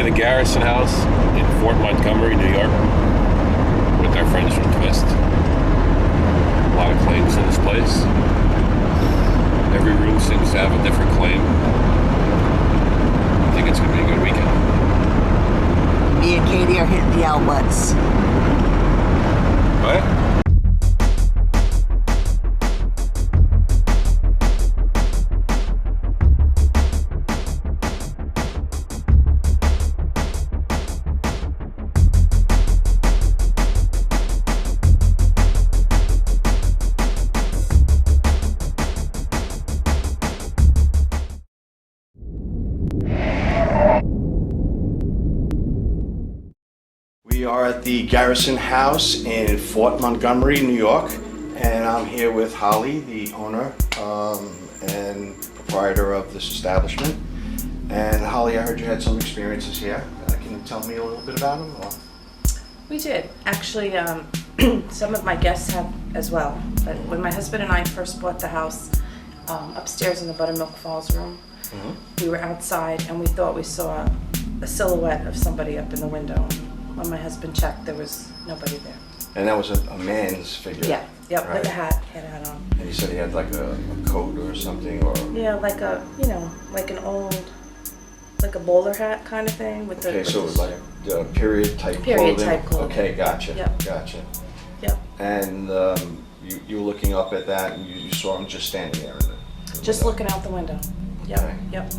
in the Garrison house in Fort Montgomery, New York, with our friends from Twist. A lot of claims in this place. Every room seems to have a different claim. I think it's going to be a good weekend. Me and Katie are hitting the outlets. What? We are at the Garrison house in Fort Montgomery, New York, and I'm here with Holly, the owner and proprietor of this establishment. And Holly, I heard you had some experiences here. Can you tell me a little bit about them? Or? We did. Actually, some of my guests have as well. But when my husband and I first bought the house upstairs in the Buttermilk Falls room, we were outside and we thought we saw a silhouette of somebody up in the window. When my husband checked, there was nobody there. And that was a man's figure? Yeah, yep, right? with a hat. He had a hat on. And you said he had like a coat or something, or? Yeah, like a, like an old, like a bowler hat kind of thing with the. Okay, so it was like period type clothing? Period type clothing. Okay, gotcha, Yep. gotcha. Yep. And you were looking up at that and you saw him just standing there? Just looking out the window. Yep, Okay. yep.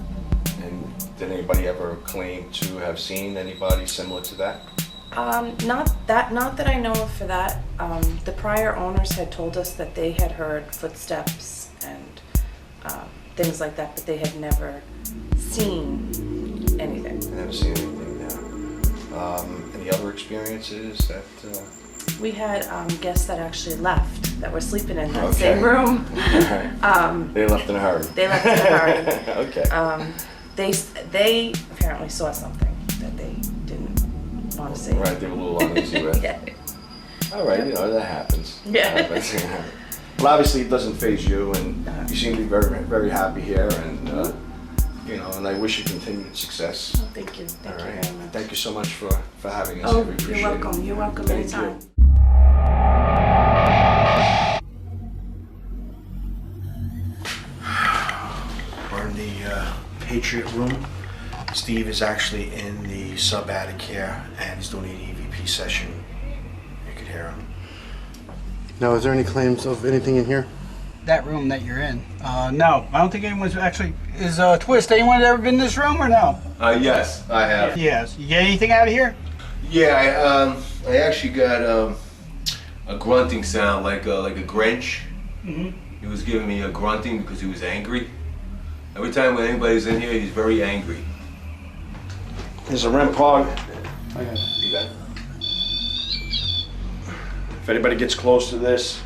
And did anybody ever claim to have seen anybody similar to that? Not that I know of for that. The prior owners had told us that they had heard footsteps and things like that, but they had never seen anything. I never seen anything there. Any other experiences that? We had guests that actually left, that were sleeping in that Okay. same room. Right. They left in a hurry. They left in a hurry. Okay. They apparently saw something that they didn't want to see. Right, they were a little uneasy with. Yeah. All right, that happens. Yeah. That happens. Well, obviously it doesn't faze you, and you seem to be very, very happy here, and and I wish you continued success. Oh, thank you. Thank you very much. Thank you so much for having us. Oh, We appreciate you're welcome. it. You're welcome Thank anytime. you. We're in the Patriot room. Steve is actually in the sub-attic here, and he's doing an EVP session. You could hear him. Now, is there any claims of anything in here? That room that you're in? No, I don't think anyone's actually. Is Twist? Anyone ever been in this room or no? Yes, I have. Yes. You get anything out of here? Yeah, I actually got a grunting sound, like a Grinch. He was giving me a grunting because he was angry. Every time when anybody's in here, he's very angry. There's a REM pod. You got it? If anybody gets close to this,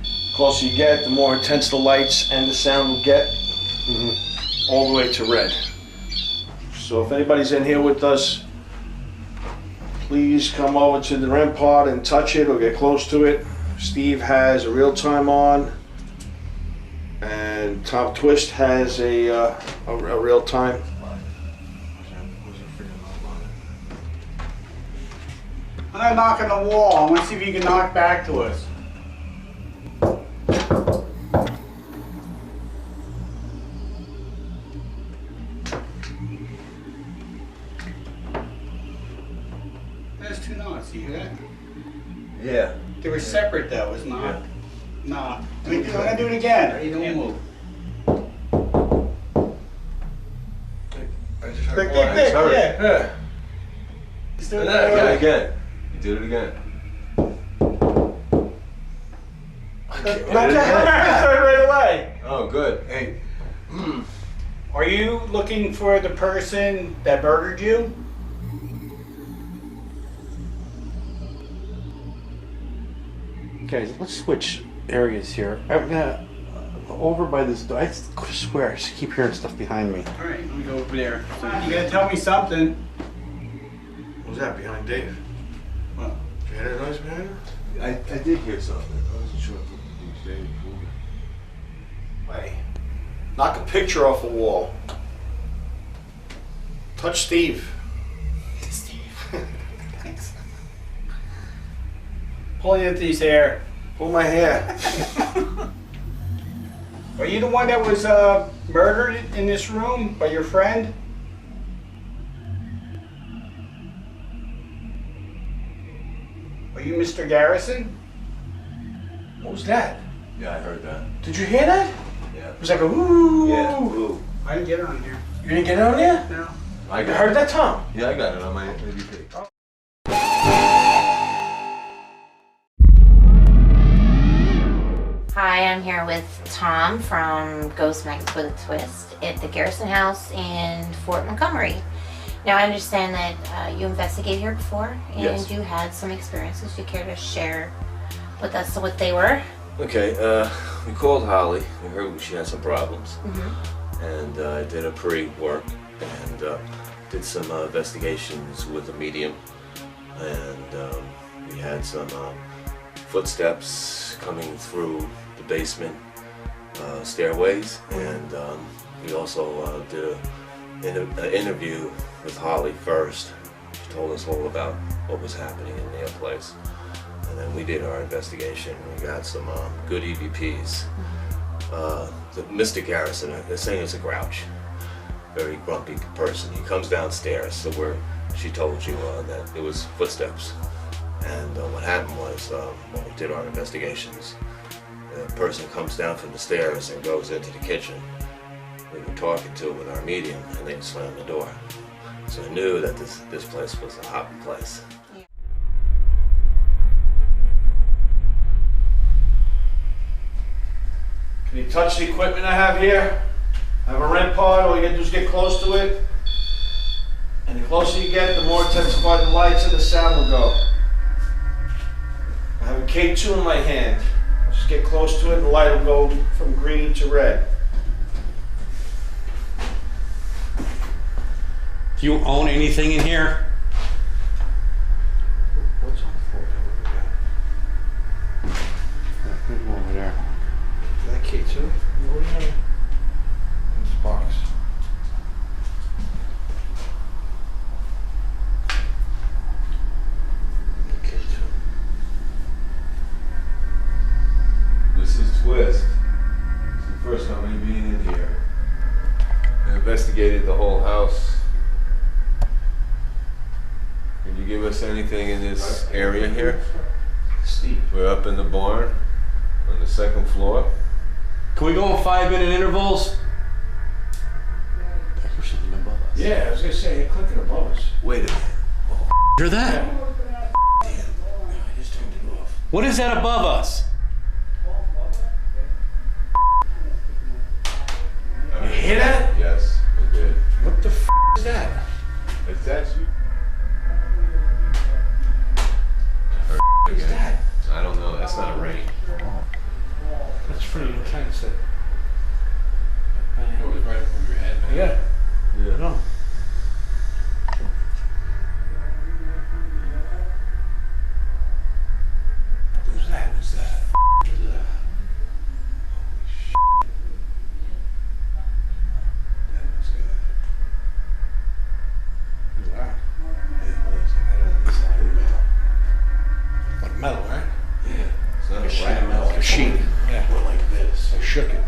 the closer you get, the more intense the lights and the sound will get, all the way to red. So if anybody's in here with us, please come over to the REM pod and touch it or get close to it. Steve has a real time on, and Tom Twist has a real time. I'm gonna knock on the wall. I want to see if you can knock back to us. There's 2 knocks. You hear that? Yeah. They were separate though. It's not. Nah. I'm gonna do it again. Don't move. I just heard Click, one. click, click, Sorry. yeah. Just do it Again. You did it again. right away. Oh, good. Hey. Are you looking for the person that murdered you? Guys, let's switch areas here. I'm gonna over by this door. I swear, I just keep hearing stuff behind me. All right, let me go over there. You gotta tell me something. What was that behind Dave? What? Did you hear that noise behind him? I did hear something. I wasn't sure if it was David. Hey, knock a picture off a wall. Touch Steve. Pulling at these hair. Pull my hair. Are you the one that was murdered in this room by your friend? Are you Mr. Garrison? What was that? Yeah, I heard that. Did you hear that? Yeah. It was like a ooh. Yeah. Ooh. I didn't get it on here. You didn't get it on there? No. I You got heard it. that, Tom? Yeah, I got it on my ADP. Hi, I'm here with Tom from Ghost Nights with a Twist at the Garrison House in Fort Montgomery. Now, I understand that you investigated here before and Yes. you had some experiences. You care to share with us what they were? Okay, we called Holly. We heard she had some problems. And I did a pre-work and did some investigations with a medium. And we had some footsteps coming through the basement stairways. And we also did an interview with Holly first. She told us all about what was happening in their place. And then we did our investigation. We got some good EVPs. Mr. Garrison, they're saying it's a grouch. Very grumpy person. He comes downstairs, so she told you that there was footsteps. And what happened was, when we did our investigations, the person comes down from the stairs and goes into the kitchen. We were talking to with our medium, and they slammed the door. So I knew that this place was a hot place. Can you touch the equipment I have here? I have a REM pod, all you gotta do is get close to it. And the closer you get, the more intensified the lights and the sound will go. I have a K2 in my hand. Just get close to it and the light will go from green to red. Do you own anything in here? What's on the floor? There's one over there. Is that K2? What do you have? In this box. K2. This is Twist. It's the first time we've been in here. I investigated the whole house. Can you give us anything in this area here? Steve. We're up in the barn on the second floor. Can we go in 5-minute intervals? There's something above us. Yeah, I was gonna say, you're clicking above us. Wait a minute. Hear that? I just turned it off. What is that above us? You hear that? Yes, we did. What the is that? Is that you? What is that? I don't know. That's not a rain. That's pretty intense. That. It was right above your head, man. Yeah. Yeah. No. Who's that? Who's that? Who's that? That was good. Wow. Yeah, well, it's like, I don't know. It's like metal. Like metal, right? Yeah. It's not Like a sheet a of metal. Like a sheet. Yeah. Went like this. I shook it.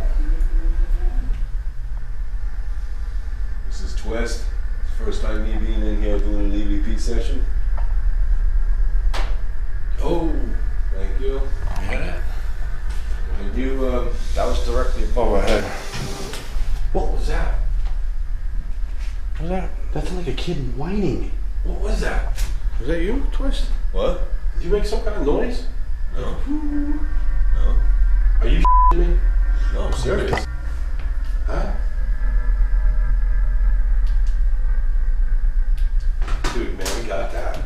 This is Twist. It's the first time me being in here doing an EVP session. Oh. Thank you. Yeah, that. And you, That was directly above our head. What was that? What was that? That's like a kid whining. What was that? Was that you, Twist? what? Did you make some kind of noise? No. No. Are you me? No, I'm serious. Huh? Dude, man, we got that.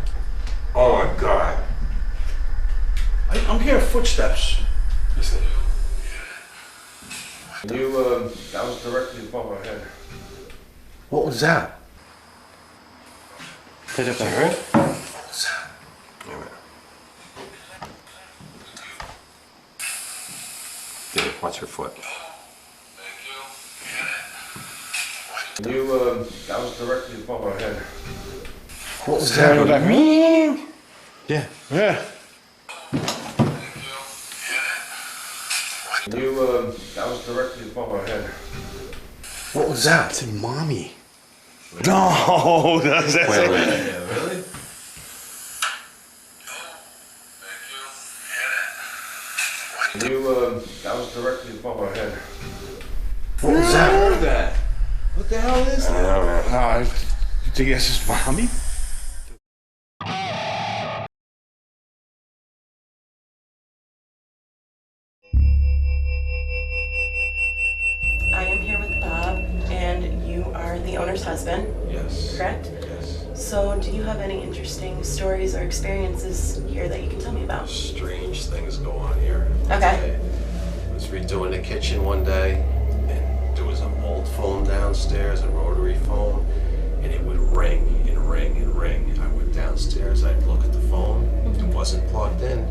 Oh my God. I'm hearing footsteps. Yes, I do. You, That was directly above our head. What was that? Did it hurt? What was that? Wait a minute. Dave, watch your foot. you, That was directly above our head. What was that? that? Yeah. Yeah. That was directly above our head. What was that? It's mommy. No, that's Wait, it. wait. Yeah, really? That was directly above our head. What was that? That. What the hell is that? You think that's his mommy? I am here with Bob, and you are the owner's husband, Yes. correct? Yes. So, do you have any interesting stories or experiences here that you can tell me about? Strange things go on here. Okay. I was redoing the kitchen one day, and there was an old phone downstairs, a rotary phone, and it would ring and ring and ring. I went downstairs, I'd look at the phone, it wasn't plugged in.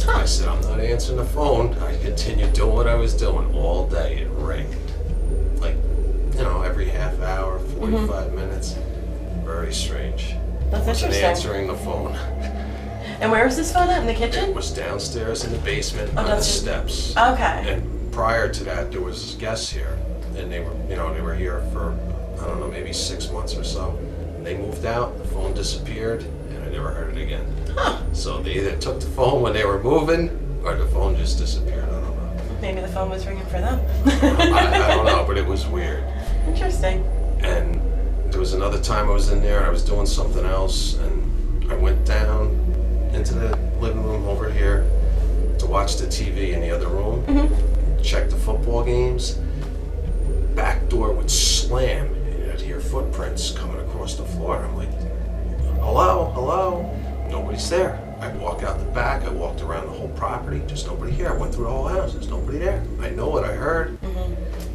I said, I'm not answering the phone. I continued doing what I was doing all day. It ringed. Like, every half hour, 45 minutes. Very strange. That's Wasn't interesting. answering the phone. And where is this phone at? In the It kitchen? was downstairs in the basement Oh, on the downstairs. steps. Okay. And prior to that, there was guests here, and they were here for, I don't know, maybe 6 months or so. And they moved out, the phone disappeared, and I never heard it again. So they either took the phone when they were moving, or the phone just disappeared. I don't know. Maybe the phone was ringing for them. I don't know, but it was weird. Interesting. And there was another time I was in there and I was doing something else, and I went down into the living room over here to watch the TV in the other room, check the football games. Back door would slam and I'd hear footprints coming across the floor. I'm like, hello, hello? Nobody's there. I walk out the back, I walked around the whole property, just nobody here. I went through the whole house, there's nobody there. I know what I heard.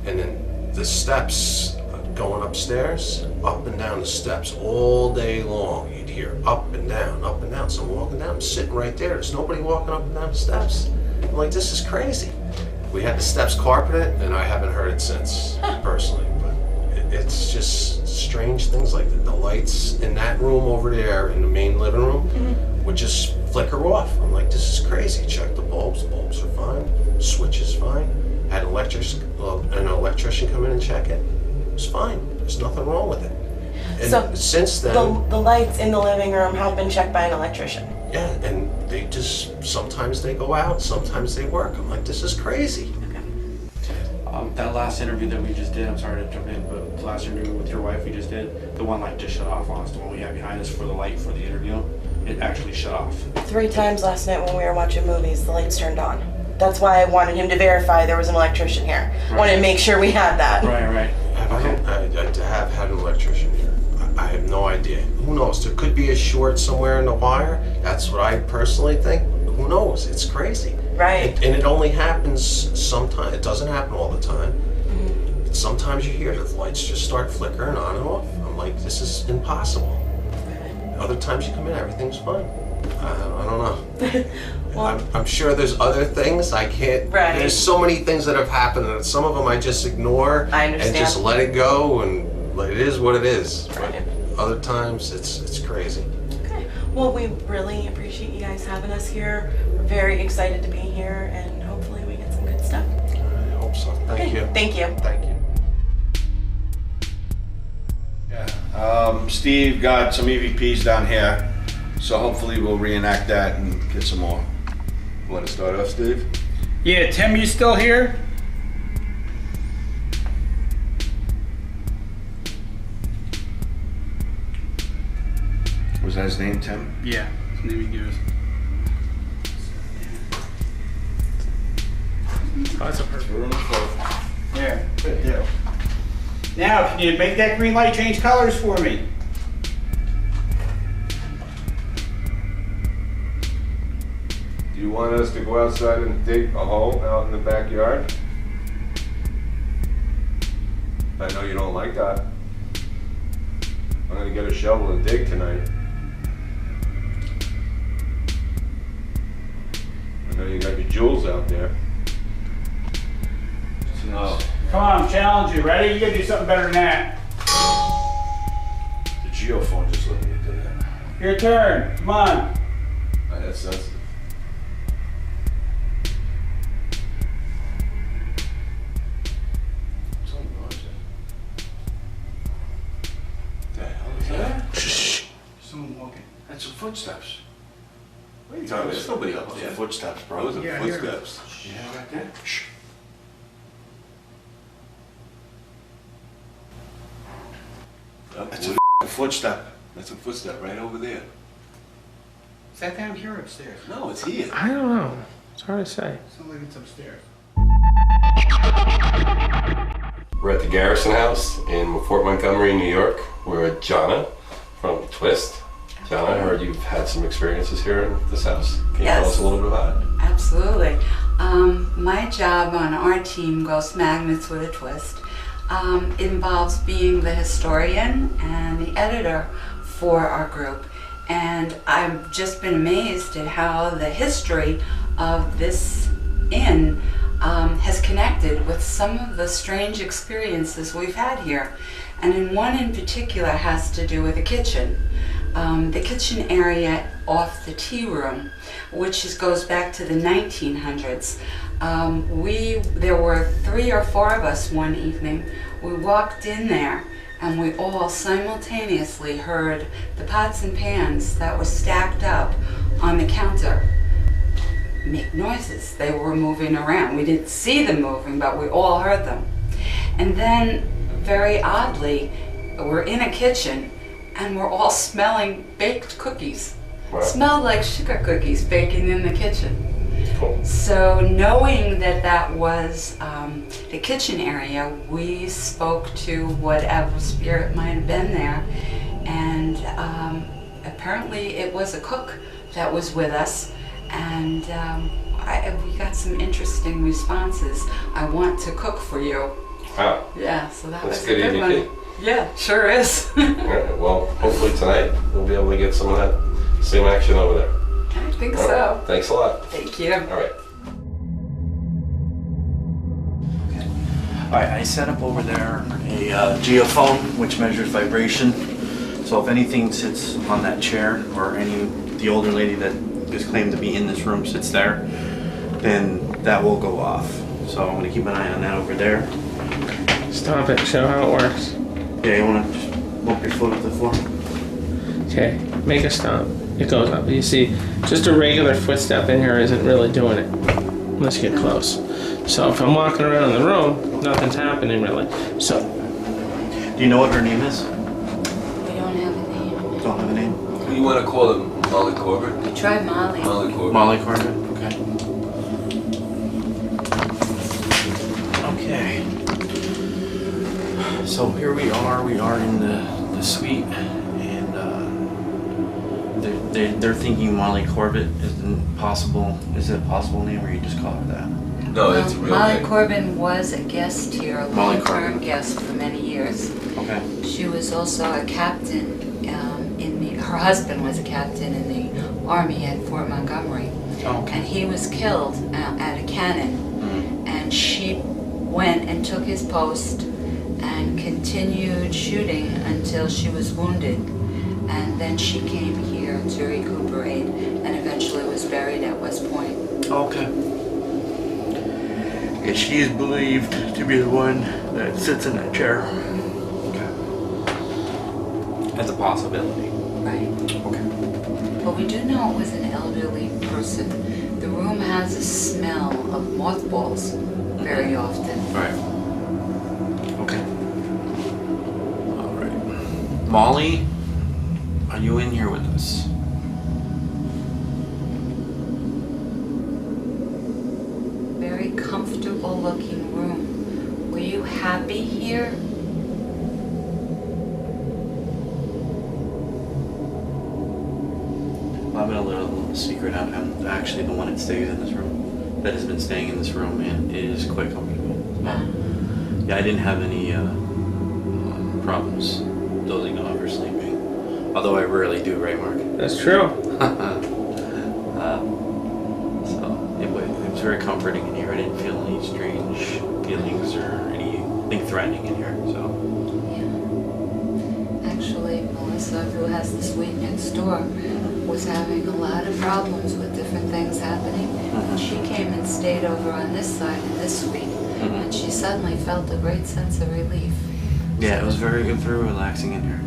And then the steps going upstairs, up and down the steps all day long. You'd hear up and down, up and down. So I'm walking down, I'm sitting right there. There's nobody walking up and down the steps. I'm like, this is crazy. We had the steps carpeted, and I haven't heard it since, personally. But it's just strange things like that. The lights in that room over there, in the main living room, would just flicker off. I'm like, this is crazy. Check the bulbs are fine. Switch is fine. Had an electrician come in and check it. It was fine. There's nothing wrong with it. And So, since then, The lights in the living room have been checked by an electrician. yeah, and they just, sometimes they go out, sometimes they work. I'm like, this is crazy. That last interview that we just did, I'm sorry to jump in, but the last interview with your wife we just did, the one light just shut off on us, the one we had behind us for the light for the interview, it actually shut off. 3 times last night when we were watching movies, the lights turned on. That's why I wanted him to verify there was an electrician here. Wanted to make sure we had that. Right. I have had an electrician here. I have no idea. Who knows? There could be a short somewhere in the wire. That's what I personally think. Who knows? It's crazy. Right. And it only happens sometimes. It doesn't happen all the time. Sometimes you hear the lights just start flickering on and off. I'm like, this is impossible. Other times you come in, everything's fine. I don't know. Well, I'm sure there's other things I can't. Right. There's so many things that have happened, and some of them I just ignore I and understand. just let it go, and it is what it is. Right. But other times it's crazy. okay. Well, we really appreciate you guys having us here. We're very excited to be here, and hopefully we get some good stuff. I hope so. Thank you. Thank you. Thank you. Yeah. Steve got some EVPs down here, so hopefully we'll reenact that and get some more. Want to start off, Steve? Yeah, Tim, you still here? Was that his name, Tim? Yeah, his name he gives. Oh, that's a perfect. Yeah, good deal. Now, can you make that green light change colors for me? Do you want us to go outside and dig a hole out in the backyard? I know you don't like that. I'm gonna get a shovel and dig tonight. I know you got your jewels out there. No. Come on, challenge you. Ready? You gotta do something better than that. The geophone just let me do that. Your turn. Come on. That's sensitive. There's nobody up Those are there. footsteps, bro. Those are Yeah, here. footsteps. Yeah, right there. Shh. That's a footstep. That's a footstep right over there. Is that down here or upstairs? No, it's here. I don't know. It's hard to say. Sounds like it's upstairs. We're at the Garrison house in Fort Montgomery, New York. We're with Jonna from Twist. Jonna, I heard you've had some experiences here in this house. Can you tell Yes. us a little bit about it? Absolutely. My job on our team, Ghost Magnets with a Twist, involves being the historian and the editor for our group. And I've just been amazed at how the history of this inn has connected with some of the strange experiences we've had here. And in one in particular has to do with the kitchen. The kitchen area off the tea room, which goes back to the 1900s. There were 3 or 4 of us one evening. We walked in there and we all simultaneously heard the pots and pans that were stacked up on the counter make noises. They were moving around. We didn't see them moving, but we all heard them. And then, very oddly, we're in a kitchen and we're all smelling baked cookies. Wow. Smelled like sugar cookies baking in the kitchen. Cool. So knowing that that was the kitchen area, we spoke to whatever spirit might have been there, and apparently it was a cook that was with us, and we got some interesting responses. I want to cook for you. Wow. Yeah, so that That's was good a good eating one. tea. Yeah, sure is. All right, well, hopefully tonight we'll be able to get some of that same action over there. I think All right, so. thanks a lot. Thank you. All right. All right, I set up over there a geophone which measures vibration. So if anything sits on that chair, or the older lady that is claimed to be in this room sits there, then that will go off. So I'm gonna keep an eye on that over there. Stop it. Show how it works. Yeah, you wanna just bump your foot up the floor? Okay. Make a stomp. It goes up. You see, just a regular footstep in here isn't really doing it. Unless you get close. So if I'm walking around in the room, nothing's happening really. So, Do you know what her name is? We don't have a name. Don't have a name? Who do you want to call him? Molly Corbett? We tried Molly. Molly Corbett. Molly Corbett, okay. Okay. So here we are in the suite, and they're thinking Molly Corbett isn't possible. Is it a possible name, or you just call her that? No, that's a real Molly name. Corbin was a guest here, a Molly long-term Corbin. guest for many years. Okay. She was also a captain her husband was a captain in the Army at Fort Montgomery. Okay. And he was killed at a cannon. And she went and took his post and continued shooting until she was wounded. And then she came here to recuperate and eventually was buried at West Point. Okay. And she is believed to be the one that sits in that chair. Okay. As a possibility. Right. Okay. But we do know it was an elderly person. The room has a smell of mothballs very often. Right. Okay. All right. Molly, are you in here with us? Very comfortable looking room. Were you happy here? Well, I'm gonna let a little secret out. I'm actually the one that stays in this room, that has been staying in this room, and it is quite comfortable. Yeah, I didn't have any problems dozing off or sleeping. Although I rarely do, right, Mark? that's true. So it was very comforting in here. I didn't feel any strange feelings or anything threatening in here. So Yeah. Actually, Melissa, who has the suite next door, was having a lot of problems with different things happening. And she came and stayed over on this side in this suite. And she suddenly felt a great sense of relief. yeah, it was very relaxing in here.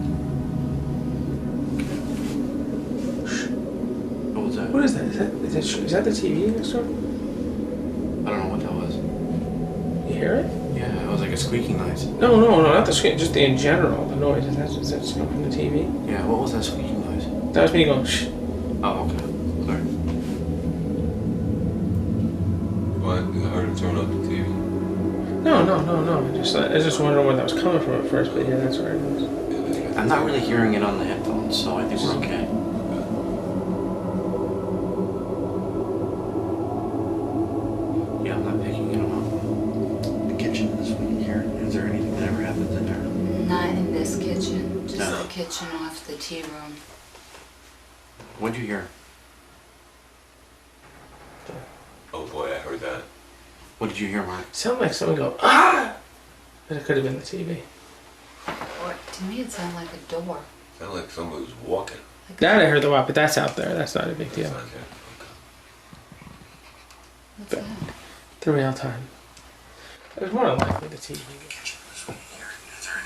Shh. What was that? What is that? Is that the TV next door? I don't know what that was. You hear it? Yeah, it was like a squeaking noise. No, not the squeak. Just in general, the noise. Is that from the TV? Yeah, what was that squeaking noise? That was me going shh. Oh, okay. Sorry. What? I heard him turn up the TV. No. I just wondering where that was coming from at first, but yeah, that's where it was. I'm not really hearing it on the headphones, so I think we're okay. Yeah, I'm not picking it up. The kitchen this week here. Is there anything that ever happens in there? Not in this kitchen, just No. the kitchen off the tea room. What'd you hear? Oh boy, I heard that. What did you hear, Mark? Sounded like someone go ah, but it could have been the TV. Or to me, it sounded like a door. Sounded like someone was walking. That I heard the walk, but that's out there. That's not a big deal. It's not there. What's that? The real time. It was more likely the TV.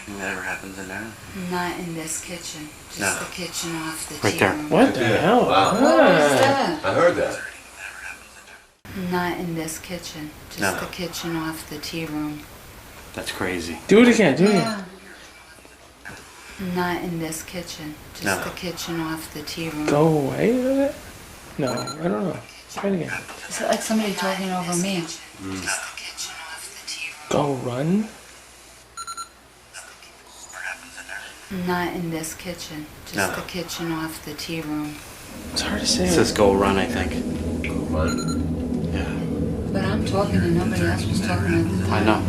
Anything that ever happens in there? Not in this kitchen, just No. the kitchen off the Right tea there. room. What the Yeah. hell? Wow. What was that? I heard that. Not in this kitchen, just No. the kitchen off the tea room. That's crazy. Do it again. Do it again. Yeah. Not in this kitchen, just No. the kitchen off the tea room. Go away with it? No, I don't know. Try it again. Is it like somebody talking over me? Go run. Not in this kitchen, just No. the kitchen off the tea room. It's hard to say. It says go run, I think. Go run. Yeah. But I'm talking and nobody else was talking at the time. I know.